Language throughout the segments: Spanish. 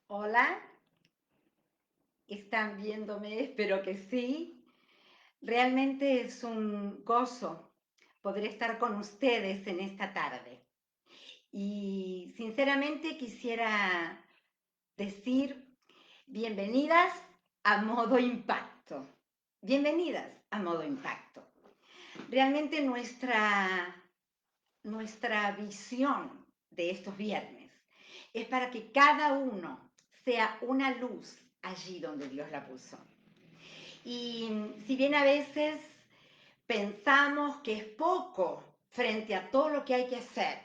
Hola, ¿están viéndome? Espero que sí. Realmente es un gozo poder estar con ustedes en esta tarde. Y sinceramente quisiera decir bienvenidas a Modo Impacto. Bienvenidas a Modo Impacto. Realmente nuestra visión de estos viernes es para que cada uno sea una luz allí donde Dios la puso. Y si bien a veces pensamos que es poco frente a todo lo que hay que hacer,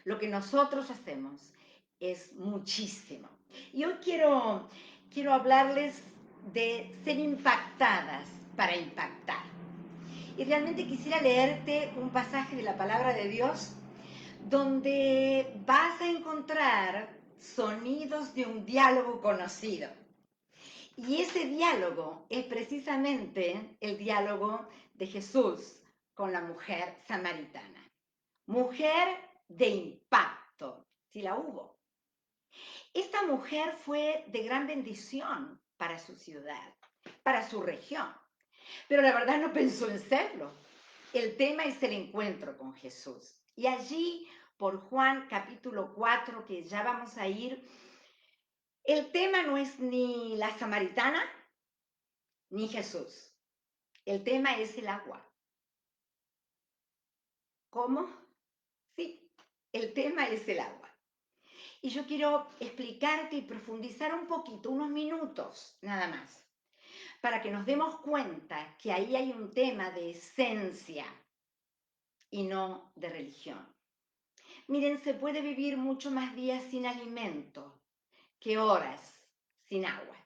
lo que nosotros hacemos es muchísimo. Y hoy quiero hablarles de ser impactadas para impactar. Y realmente quisiera leerte un pasaje de la palabra de Dios donde vas a encontrar sonidos de un diálogo conocido. Y ese diálogo es precisamente el diálogo de Jesús con la mujer samaritana. Mujer de impacto, si la hubo. Esta mujer fue de gran bendición para su ciudad, para su región, pero la verdad no pensó en serlo. El tema es el encuentro con Jesús. Y allí, por Juan capítulo 4, que ya vamos a ir, el tema no es ni la samaritana ni Jesús. El tema es el agua. ¿Cómo? Sí, el tema es el agua. Y yo quiero explicarte y profundizar un poquito, unos minutos nada más, para que nos demos cuenta que ahí hay un tema de esencia y no de religión. Miren, se puede vivir mucho más días sin alimento que horas sin agua.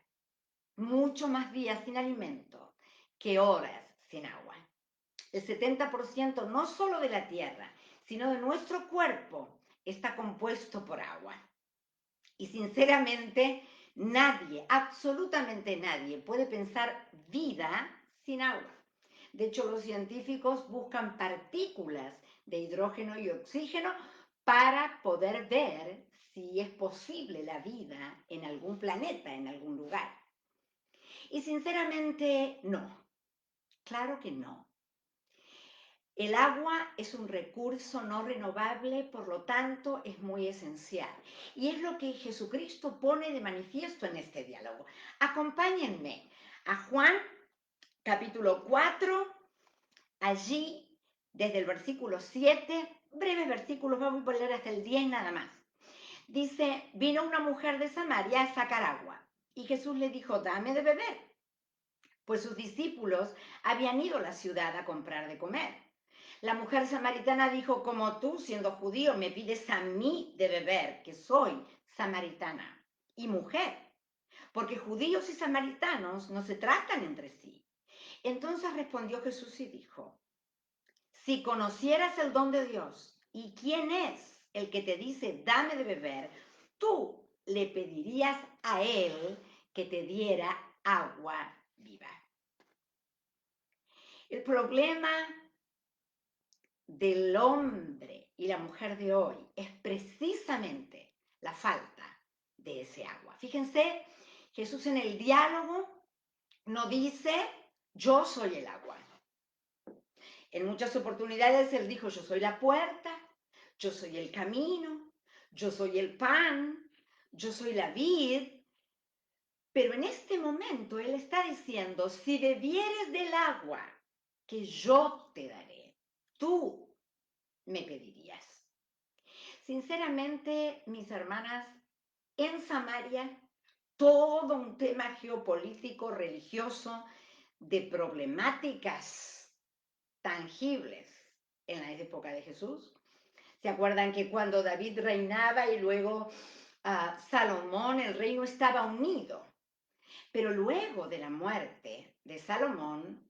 Mucho más días sin alimento que horas sin agua. El 70% no solo de la tierra, sino de nuestro cuerpo está compuesto por agua. Y sinceramente, nadie, absolutamente nadie, puede pensar vida sin agua. De hecho, los científicos buscan partículas de hidrógeno y oxígeno para poder ver si es posible la vida en algún planeta, en algún lugar. Y sinceramente, no. Claro que no. El agua es un recurso no renovable, por lo tanto es muy esencial. Y es lo que Jesucristo pone de manifiesto en este diálogo. Acompáñenme a Juan capítulo 4, allí desde el versículo 7, breves versículos, vamos a leer hasta el 10 nada más. Dice, vino una mujer de Samaria a sacar agua y Jesús le dijo, dame de beber, pues sus discípulos habían ido a la ciudad a comprar de comer. La mujer samaritana dijo, como tú, siendo judío, me pides a mí de beber, que soy samaritana y mujer, porque judíos y samaritanos no se tratan entre sí. Entonces respondió Jesús y dijo, si conocieras el don de Dios y quién es el que te dice, dame de beber, tú le pedirías a él que te diera agua viva. El problema del hombre y la mujer de hoy es precisamente la falta de ese agua. Fíjense, Jesús en el diálogo no dice, yo soy el agua. En muchas oportunidades él dijo, yo soy la puerta, yo soy el camino, yo soy el pan, yo soy la vid. Pero en este momento él está diciendo, si bebieres del agua que yo te daré, tú me pedirías. Sinceramente, mis hermanas, en Samaria, todo un tema geopolítico, religioso, de problemáticas tangibles en la época de Jesús. ¿Se acuerdan que cuando David reinaba y luego Salomón, el reino estaba unido? Pero luego de la muerte de Salomón,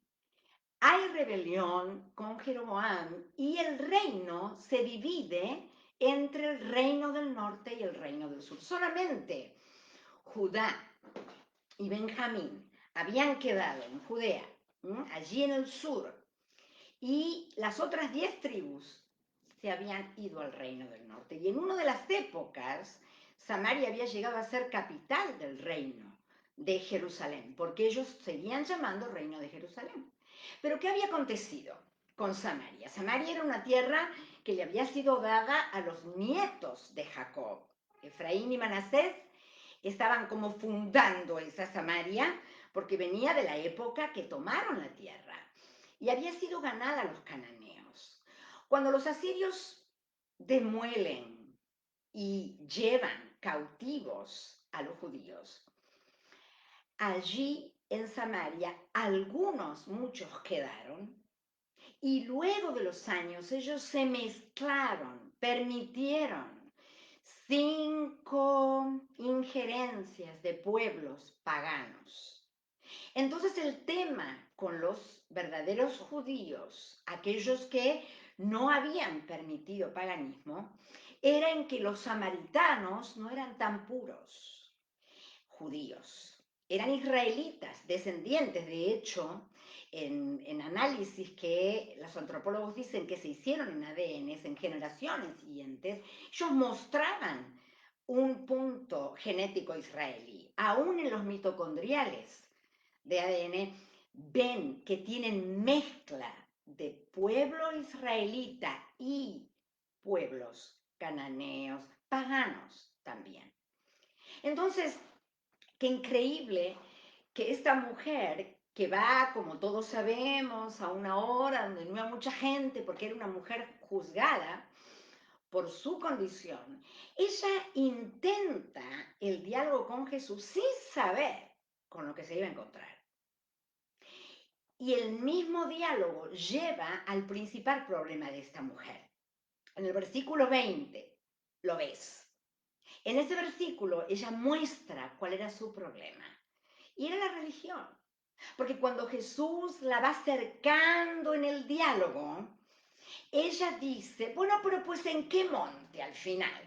hay rebelión con Jeroboam y el reino se divide entre el reino del norte y el reino del sur. Solamente Judá y Benjamín habían quedado en Judea, allí en el sur, y las otras 10 tribus se habían ido al reino del norte. Y en una de las épocas Samaria había llegado a ser capital del reino de Jerusalén, porque ellos seguían llamando reino de Jerusalén. Pero ¿qué había acontecido con Samaria? Samaria era una tierra que le había sido dada a los nietos de Jacob. Efraín y Manasés estaban como fundando esa Samaria porque venía de la época que tomaron la tierra y había sido ganada a los cananeos. Cuando los asirios demuelen y llevan cautivos a los judíos, allí en Samaria muchos quedaron y luego de los años ellos se mezclaron, permitieron 5 injerencias de pueblos paganos. Entonces el tema con los verdaderos judíos, aquellos que no habían permitido paganismo, era en que los samaritanos no eran tan puros judíos. Eran israelitas, descendientes, de hecho, en análisis que los antropólogos dicen que se hicieron en ADN en generaciones siguientes, ellos mostraban un punto genético israelí. Aún en los mitocondriales de ADN ven que tienen mezcla de pueblo israelita y pueblos cananeos, paganos también. Entonces, qué increíble que esta mujer que va, como todos sabemos, a una hora donde no hay mucha gente, porque era una mujer juzgada por su condición, ella intenta el diálogo con Jesús sin saber con lo que se iba a encontrar. Y el mismo diálogo lleva al principal problema de esta mujer. En el versículo 20 lo ves. En ese versículo ella muestra cuál era su problema. Y era la religión. Porque cuando Jesús la va acercando en el diálogo, ella dice, bueno, pero pues ¿en qué monte al final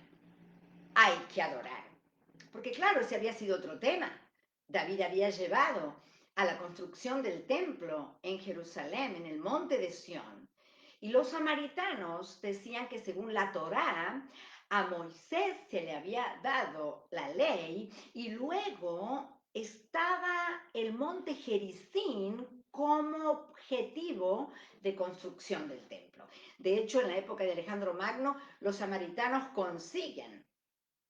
hay que adorar? Porque claro, ese había sido otro tema. David había llevado a la construcción del templo en Jerusalén, en el monte de Sión. Y los samaritanos decían que según la Torá, a Moisés se le había dado la ley y luego estaba el monte Gerizim como objetivo de construcción del templo. De hecho, en la época de Alejandro Magno, los samaritanos consiguen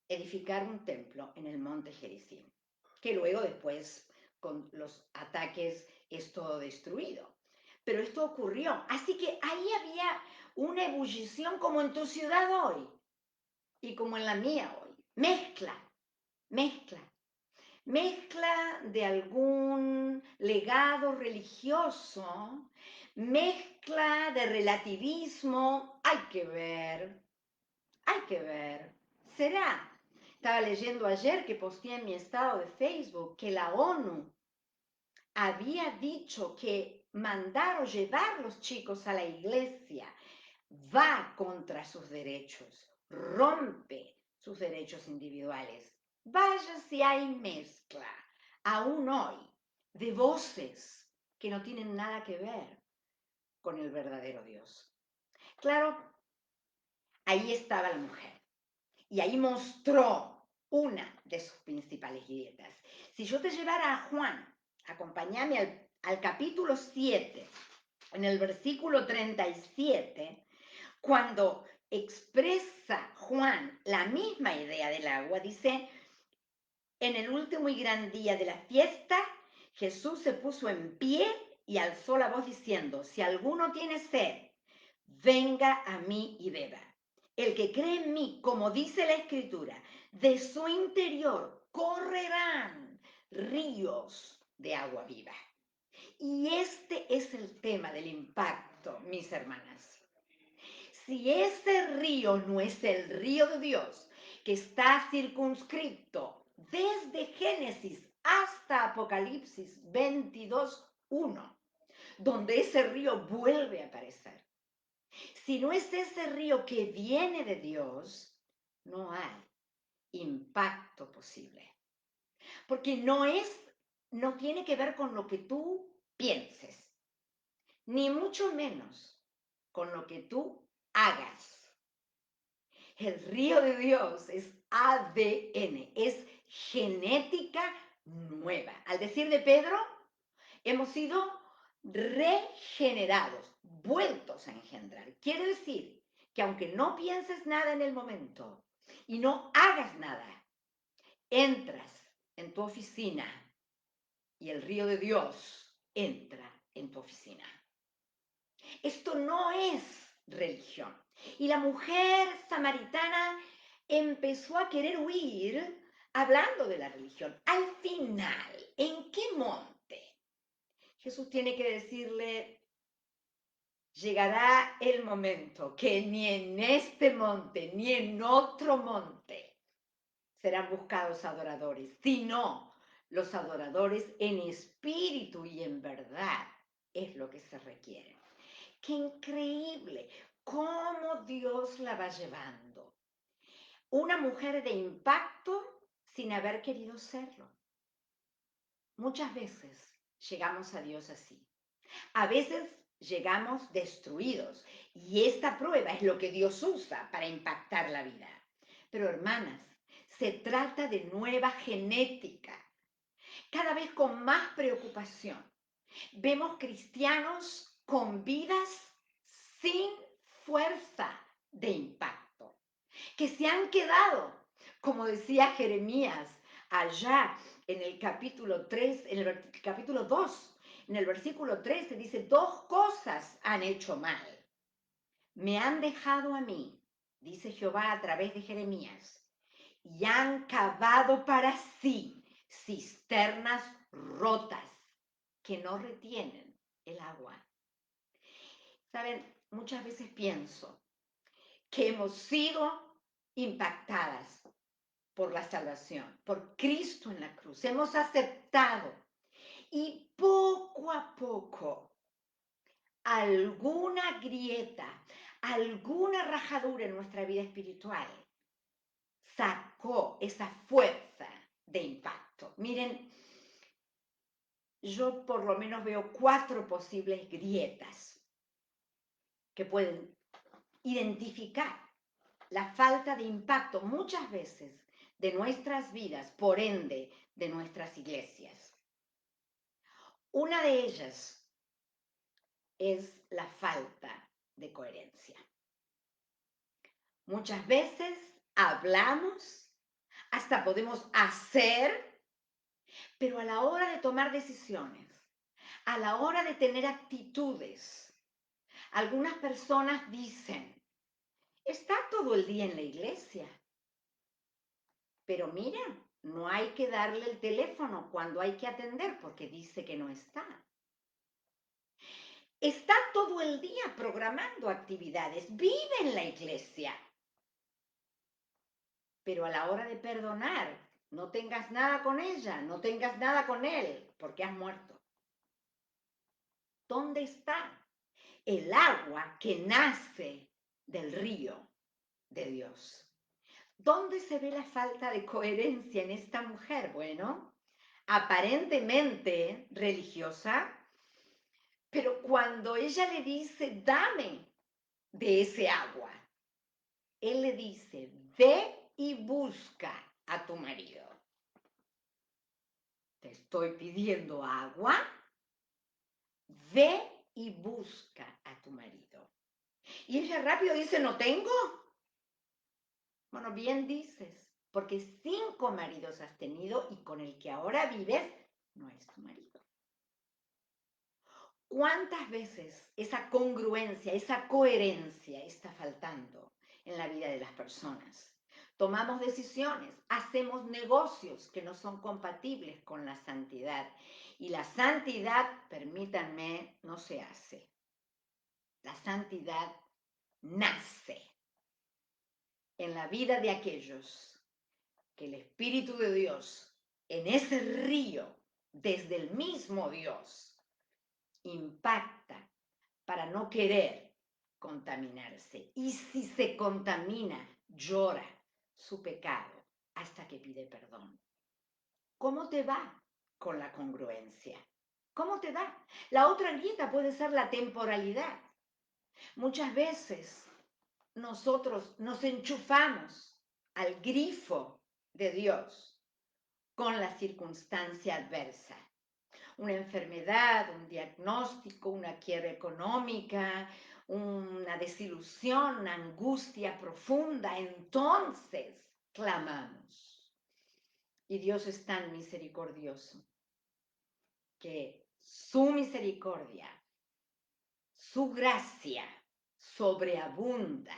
edificar un templo en el monte Gerizim, que luego después con los ataques es todo destruido. Pero esto ocurrió, así que ahí había una ebullición como en tu ciudad hoy y como en la mía hoy. Mezcla, mezcla, mezcla de algún legado religioso, mezcla de relativismo, hay que ver, será. Estaba leyendo ayer que posteé en mi estado de Facebook que la ONU había dicho que mandar o llevar los chicos a la iglesia va contra sus derechos, rompe sus derechos individuales. Vaya si hay mezcla, aún hoy, de voces que no tienen nada que ver con el verdadero Dios. Claro, ahí estaba la mujer. Y ahí mostró una de sus principales grietas. Si yo te llevara a Juan, acompáñame al capítulo 7, en el versículo 37, cuando expresa Juan la misma idea del agua, dice, en el último y gran día de la fiesta, Jesús se puso en pie y alzó la voz diciendo, si alguno tiene sed, venga a mí y beba. El que cree en mí, como dice la Escritura, de su interior correrán ríos de agua viva. Y este es el tema del impacto, mis hermanas. Si ese río no es el río de Dios, que está circunscrito desde Génesis hasta Apocalipsis 22:1, donde ese río vuelve a aparecer. Si no es ese río que viene de Dios, no hay impacto posible. Porque no tiene que ver con lo que tú pienses, ni mucho menos con lo que tú hagas. El río de Dios es ADN, es genética nueva. Al decir de Pedro, hemos sido regenerados, vueltos a engendrar. Quiere decir que aunque no pienses nada en el momento y no hagas nada, entras en tu oficina y el río de Dios entra en tu oficina. Esto no es religión. Y la mujer samaritana empezó a querer huir hablando de la religión. Al final, ¿en qué monte? Jesús tiene que decirle, llegará el momento que ni en este monte ni en otro monte serán buscados adoradores, sino los adoradores en espíritu y en verdad es lo que se requiere. ¡Qué increíble! ¿Cómo Dios la va llevando? Una mujer de impacto sin haber querido serlo. Muchas veces llegamos a Dios así. A veces llegamos destruidos y esta prueba es lo que Dios usa para impactar la vida. Pero hermanas, se trata de nueva genética, cada vez con más preocupación. Vemos cristianos con vidas sin fuerza de impacto, que se han quedado, como decía Jeremías allá en el capítulo 3, en el capítulo 2, en el versículo 13 dice, dos cosas han hecho mal. Me han dejado a mí, dice Jehová a través de Jeremías, y han cavado para sí cisternas rotas que no retienen el agua. Saben, muchas veces pienso que hemos sido impactadas por la salvación, por Cristo en la cruz. Hemos aceptado y poco a poco alguna grieta, alguna rajadura en nuestra vida espiritual sacó esa fuerza de impacto. Miren, yo por lo menos veo 4 posibles grietas que pueden identificar la falta de impacto muchas veces de nuestras vidas, por ende de nuestras iglesias. Una de ellas es la falta de coherencia. Muchas veces hablamos, hasta podemos hacer, pero a la hora de tomar decisiones, a la hora de tener actitudes, algunas personas dicen, está todo el día en la iglesia, pero mira, no hay que darle el teléfono cuando hay que atender porque dice que no está. Está todo el día programando actividades, vive en la iglesia, pero a la hora de perdonar, no tengas nada con ella, no tengas nada con él, porque has muerto. ¿Dónde está el agua que nace del río de Dios? ¿Dónde se ve la falta de coherencia en esta mujer? Bueno, aparentemente religiosa, pero cuando ella le dice, dame de ese agua, él le dice, ve y busca a tu marido. Te estoy pidiendo agua, ve y busca a tu marido. Y ella rápido dice, no tengo. Bueno, bien dices, porque 5 maridos has tenido y con el que ahora vives no es tu marido. ¿Cuántas veces esa congruencia, esa coherencia está faltando en la vida de las personas? Tomamos decisiones, hacemos negocios que no son compatibles con la santidad. Y la santidad, permítanme, no se hace. La santidad nace en la vida de aquellos que el Espíritu de Dios, en ese río, desde el mismo Dios, impacta para no querer contaminarse. Y si se contamina, llora su pecado hasta que pide perdón. ¿Cómo te va con la congruencia? ¿Cómo te va? La otra grieta puede ser la temporalidad. Muchas veces nosotros nos enchufamos al grifo de Dios con la circunstancia adversa. Una enfermedad, un diagnóstico, una quiebra económica, una desilusión, una angustia profunda, entonces clamamos. Y Dios es tan misericordioso que su misericordia, su gracia sobreabunda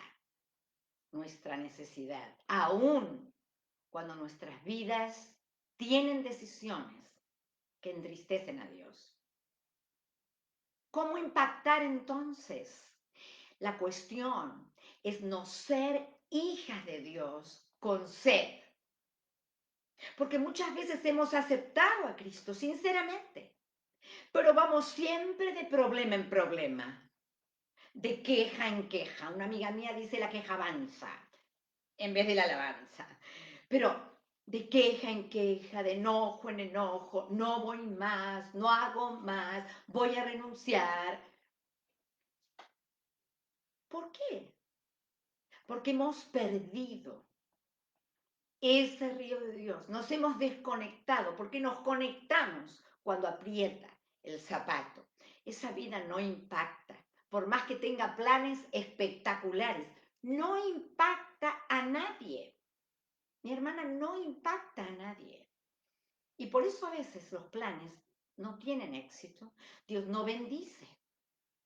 nuestra necesidad, aún cuando nuestras vidas tienen decisiones que entristecen a Dios. ¿Cómo impactar entonces? La cuestión es no ser hijas de Dios con sed. Porque muchas veces hemos aceptado a Cristo, sinceramente, pero vamos siempre de problema en problema, de queja en queja. Una amiga mía dice la queja avanza en vez de la alabanza. Pero de queja en queja, de enojo en enojo, no voy más, no hago más, voy a renunciar. ¿Por qué? Porque hemos perdido ese río de Dios. Nos hemos desconectado porque nos conectamos cuando aprieta el zapato. Esa vida no impacta. Por más que tenga planes espectaculares, no impacta a nadie. Mi hermana, no impacta a nadie. Y por eso a veces los planes no tienen éxito. Dios no bendice,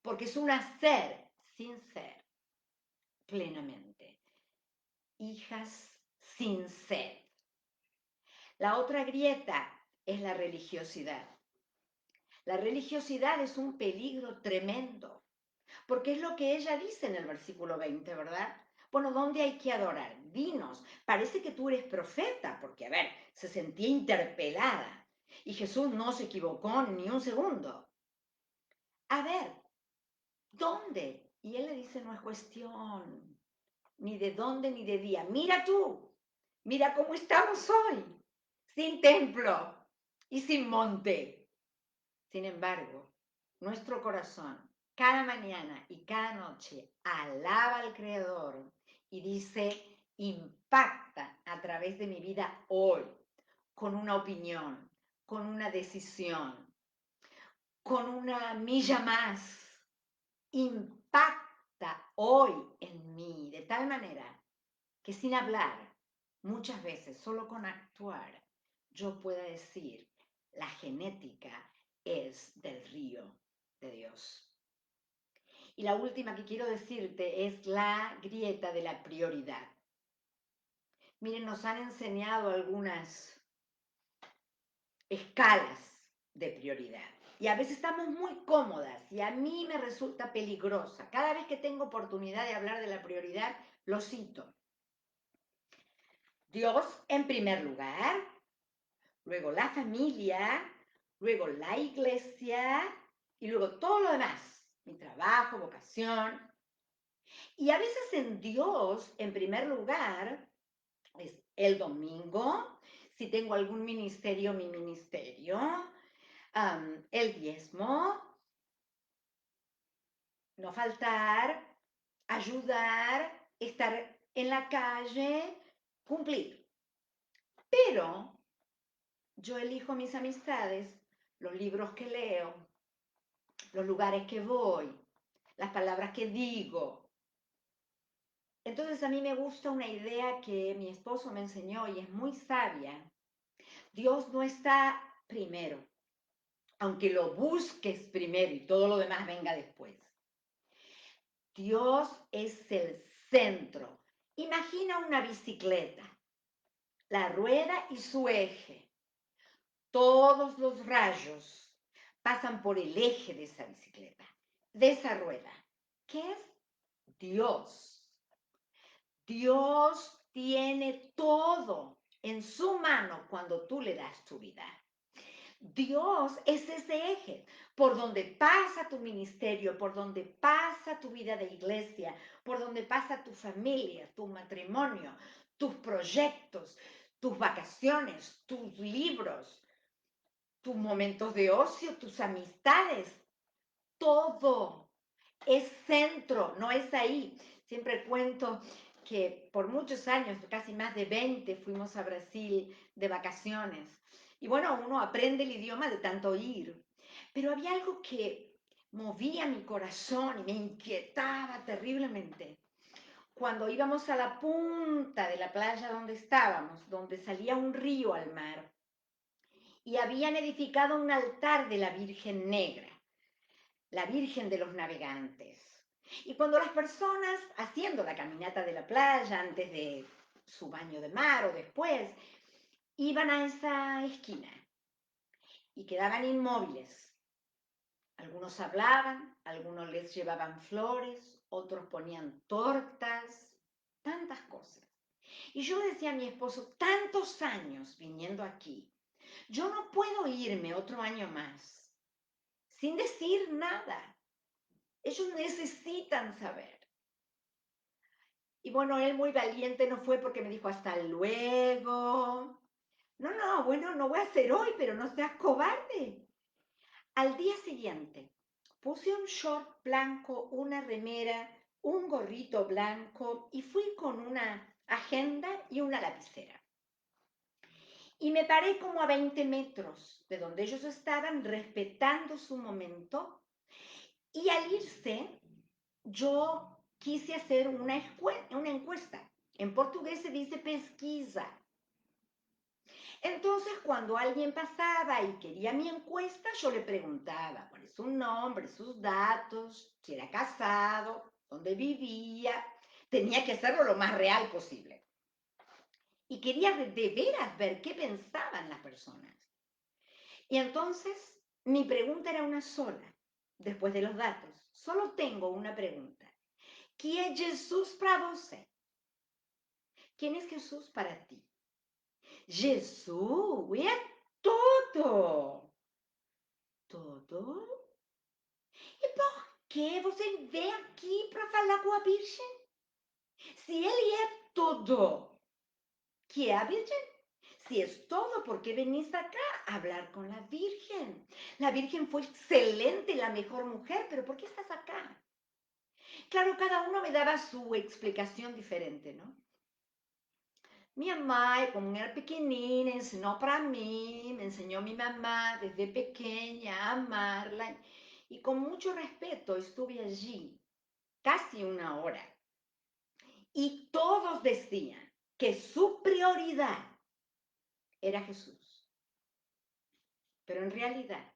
porque es un hacer sin ser plenamente. Hijas sin sed. La otra grieta es la religiosidad. La religiosidad es un peligro tremendo, porque es lo que ella dice en el versículo 20, ¿verdad? Bueno, ¿dónde hay que adorar? Dinos, parece que tú eres profeta, porque, a ver, se sentía interpelada. Y Jesús no se equivocó ni un segundo. A ver, ¿dónde? Y él le dice, no es cuestión ni de dónde ni de día. Mira tú, mira cómo estamos hoy, sin templo y sin monte. Sin embargo, nuestro corazón cada mañana y cada noche alaba al Creador y dice, impacta a través de mi vida hoy, con una opinión, con una decisión, con una milla más. Impacta hoy en mí de tal manera que sin hablar, muchas veces solo con actuar, yo pueda decir, la genética es del río de Dios. Y la última que quiero decirte es la grieta de la prioridad. Miren, nos han enseñado algunas escalas de prioridad. Y a veces estamos muy cómodas y a mí me resulta peligrosa. Cada vez que tengo oportunidad de hablar de la prioridad, lo cito. Dios en primer lugar, luego la familia, luego la iglesia y luego todo lo demás, mi trabajo, vocación. Y a veces en Dios, en primer lugar, es el domingo, si tengo algún ministerio, mi ministerio, el diezmo, no faltar, ayudar, estar en la calle, cumplir. Pero yo elijo mis amistades, los libros que leo, los lugares que voy, las palabras que digo. Entonces a mí me gusta una idea que mi esposo me enseñó y es muy sabia. Dios no está primero, aunque lo busques primero y todo lo demás venga después. Dios es el centro. Imagina una bicicleta, la rueda y su eje. Todos los rayos pasan por el eje de esa bicicleta, de esa rueda. ¿Qué es? Dios. Dios tiene todo en su mano cuando tú le das tu vida. Dios es ese eje por donde pasa tu ministerio, por donde pasa tu vida de iglesia, por donde pasa tu familia, tu matrimonio, tus proyectos, tus vacaciones, tus libros, tus momentos de ocio, tus amistades. Todo es centro, no es ahí. Siempre cuento que por muchos años, casi más de 20, fuimos a Brasil de vacaciones. Y bueno, uno aprende el idioma de tanto ir. Pero había algo que movía mi corazón y me inquietaba terriblemente. Cuando íbamos a la punta de la playa donde estábamos, donde salía un río al mar, y habían edificado un altar de la Virgen Negra, la Virgen de los Navegantes. Y cuando las personas, haciendo la caminata de la playa antes de su baño de mar o después, iban a esa esquina y quedaban inmóviles. Algunos hablaban, algunos les llevaban flores, otros ponían tortas, tantas cosas. Y yo le decía a mi esposo, tantos años viniendo aquí, yo no puedo irme otro año más sin decir nada. Ellos necesitan saber. Y bueno, él muy valiente no fue porque me dijo hasta luego. No, no, bueno, no voy a hacer hoy, pero no seas cobarde. Al día siguiente, puse un short blanco, una remera, un gorrito blanco y fui con una agenda y una lapicera. Y me paré como a 20 metros de donde ellos estaban, respetando su momento. Y al irse, yo quise hacer una encuesta. En portugués se dice pesquisa. Entonces, cuando alguien pasaba y quería mi encuesta, yo le preguntaba cuál es su nombre, sus datos, si era casado, dónde vivía. Tenía que hacerlo lo más real posible. Y quería de veras ver qué pensaban las personas. Y entonces, mi pregunta era una sola, después de los datos. Solo tengo una pregunta. ¿Quién es Jesús para você? ¿Quién es Jesús para ti? Jesús é todo. Todo? E por que você vem aqui para falar com a Virgem? Se ele é todo, que é a Virgem? Si es todo, ¿por qué venís acá a hablar con la Virgen? La Virgen fue excelente, la mejor mujer, pero ¿por qué estás acá? Claro, cada uno me daba su explicación diferente, ¿no? Mi mamá, como era pequeñina, enseñó para mí, me enseñó mi mamá desde pequeña a amarla y con mucho respeto estuve allí casi una hora. Y todos decían que su prioridad era Jesús, pero en realidad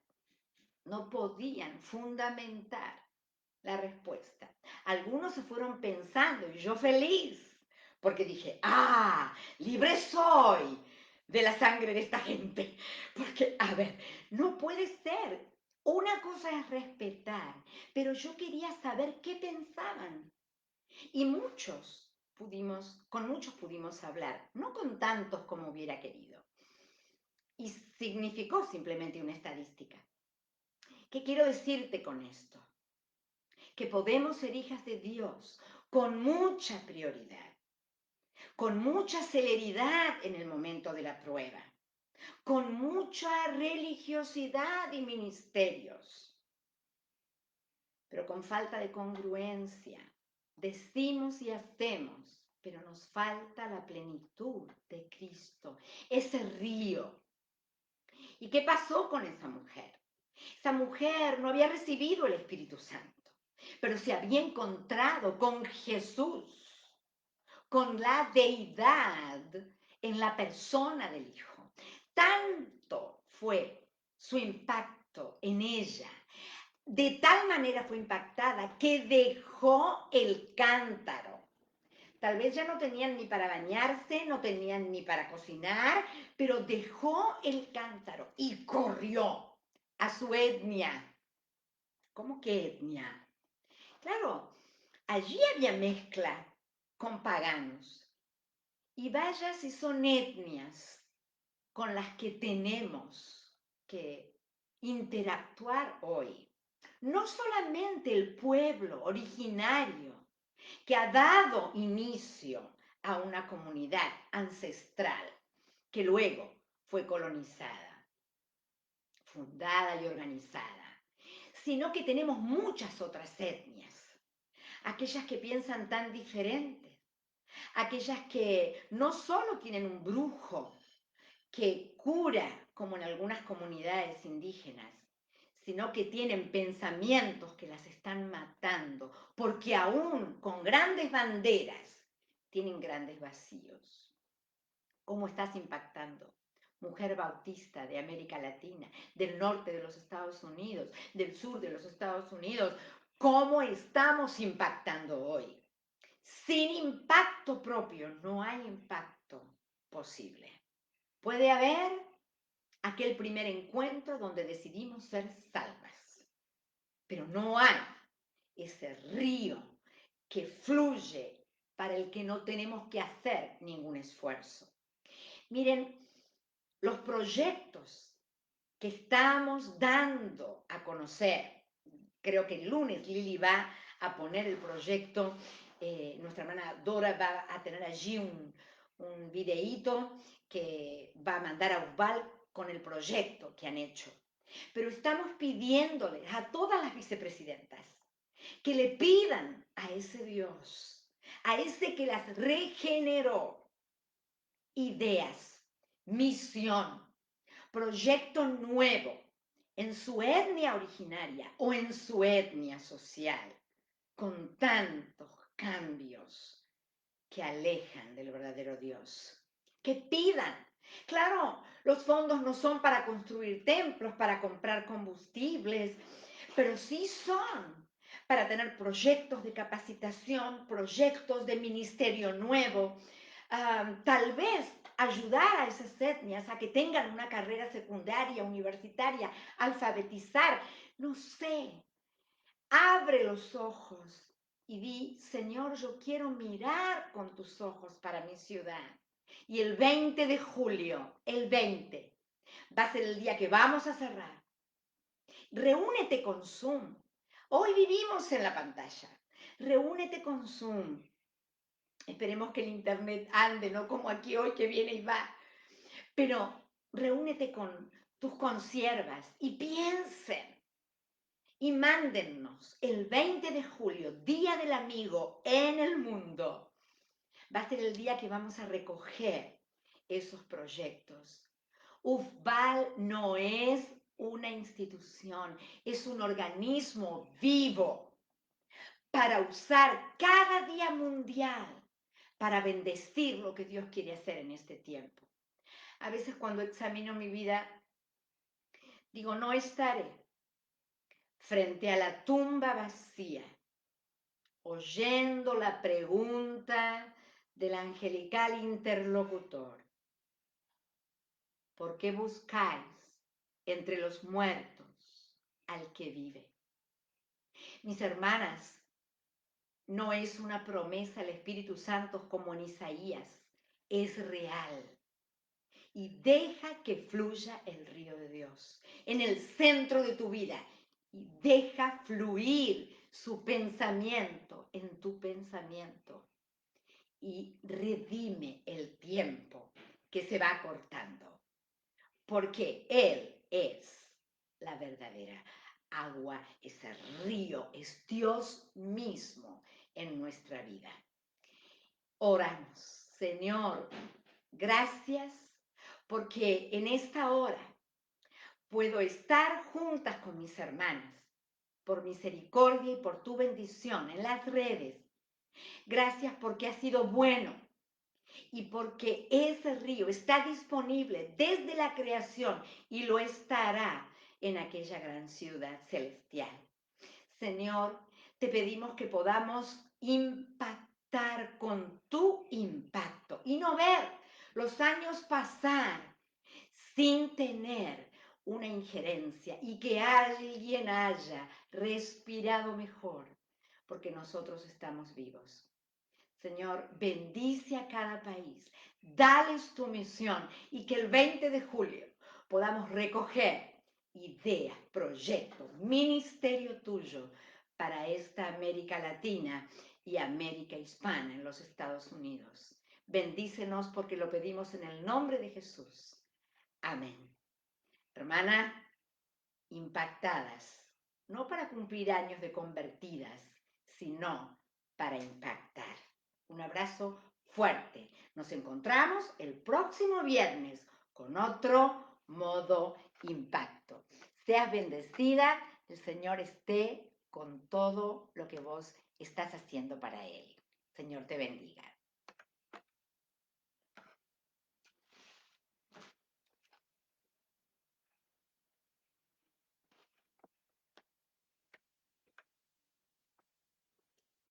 no podían fundamentar la respuesta. Algunos se fueron pensando y yo feliz, porque dije, libre soy de la sangre de esta gente. Porque, a ver, no puede ser. Una cosa es respetar, pero yo quería saber qué pensaban. Y con muchos pudimos hablar, no con tantos como hubiera querido. Y significó simplemente una estadística. ¿Qué quiero decirte con esto? Que podemos ser hijas de Dios con mucha prioridad, con mucha celeridad en el momento de la prueba, con mucha religiosidad y ministerios, pero con falta de congruencia. Decimos y hacemos, pero nos falta la plenitud de Cristo, ese río. ¿Y qué pasó con esa mujer? Esa mujer no había recibido el Espíritu Santo, pero se había encontrado con Jesús, con la deidad en la persona del Hijo. Tanto fue su impacto en ella, de tal manera fue impactada que dejó el cántaro. Tal vez ya no tenían ni para bañarse, no tenían ni para cocinar, pero dejó el cántaro y corrió a su etnia. ¿Cómo que etnia? Claro, allí había mezcla con paganos. Y vaya si son etnias con las que tenemos que interactuar hoy. No solamente el pueblo originario que ha dado inicio a una comunidad ancestral que luego fue colonizada, fundada y organizada, sino que tenemos muchas otras etnias, aquellas que piensan tan diferentes, aquellas que no solo tienen un brujo que cura, como en algunas comunidades indígenas, sino que tienen pensamientos que las están matando, porque aún con grandes banderas tienen grandes vacíos. ¿Cómo estás impactando? Mujer bautista de América Latina, del norte de los Estados Unidos, del sur de los Estados Unidos, ¿cómo estamos impactando hoy? Sin impacto propio no hay impacto posible. Puede haber aquel primer encuentro donde decidimos ser salvas, pero no hay ese río que fluye para el que no tenemos que hacer ningún esfuerzo. Miren, los proyectos que estamos dando a conocer, creo que el lunes Lili va a poner el proyecto, nuestra hermana Dora va a tener allí un videíto que va a mandar a Ubal con el proyecto que han hecho. Pero estamos pidiéndoles a todas las vicepresidentas que le pidan a ese Dios, a ese que las regeneró, ideas, misión, proyecto nuevo en su etnia originaria o en su etnia social, con tantos cambios que alejan del verdadero Dios. Que pidan. Claro, los fondos no son para construir templos, para comprar combustibles, pero sí son para tener proyectos de capacitación, proyectos de ministerio nuevo, tal vez ayudar a esas etnias a que tengan una carrera secundaria, universitaria, alfabetizar, no sé, abre los ojos y di, Señor, yo quiero mirar con tus ojos para mi ciudad. Y el 20 de julio, el 20, va a ser el día que vamos a cerrar. Reúnete con Zoom. Hoy vivimos en la pantalla. Reúnete con Zoom. Esperemos que el internet ande, no como aquí hoy que viene y va. Pero reúnete con tus consiervas y piensen y mándennos el 20 de julio, Día del Amigo en el mundo. Va a ser el día que vamos a recoger esos proyectos. UFBAL no es una institución, es un organismo vivo para usar cada día mundial para bendecir lo que Dios quiere hacer en este tiempo. A veces cuando examino mi vida, digo, no estaré frente a la tumba vacía, oyendo la pregunta del angelical interlocutor. ¿Por qué buscáis entre los muertos al que vive? Mis hermanas, no es una promesa el Espíritu Santo como en Isaías, es real. Y deja que fluya el río de Dios en el centro de tu vida y deja fluir su pensamiento en tu pensamiento y redime el tiempo que se va cortando, porque Él es la verdadera agua, ese río, es Dios mismo en nuestra vida. Oramos, Señor, gracias porque en esta hora puedo estar juntas con mis hermanas, por misericordia y por tu bendición en las redes. Gracias porque has sido bueno y porque ese río está disponible desde la creación y lo estará en aquella gran ciudad celestial. Señor, te pedimos que podamos impactar con tu impacto y no ver los años pasar sin tener una injerencia y que alguien haya respirado mejor, porque nosotros estamos vivos. Señor, bendice a cada país, dales tu misión y que el 20 de julio podamos recoger ideas, proyectos, ministerio tuyo para esta América Latina y América Hispana en los Estados Unidos. Bendícenos porque lo pedimos en el nombre de Jesús. Amén. Hermana, impactadas, no para cumplir años de convertidas, sino para impactar. Un abrazo fuerte. Nos encontramos el próximo viernes con otro modo impacto. Seas bendecida, el Señor esté con todo lo que vos estás haciendo para Él. Señor te bendiga.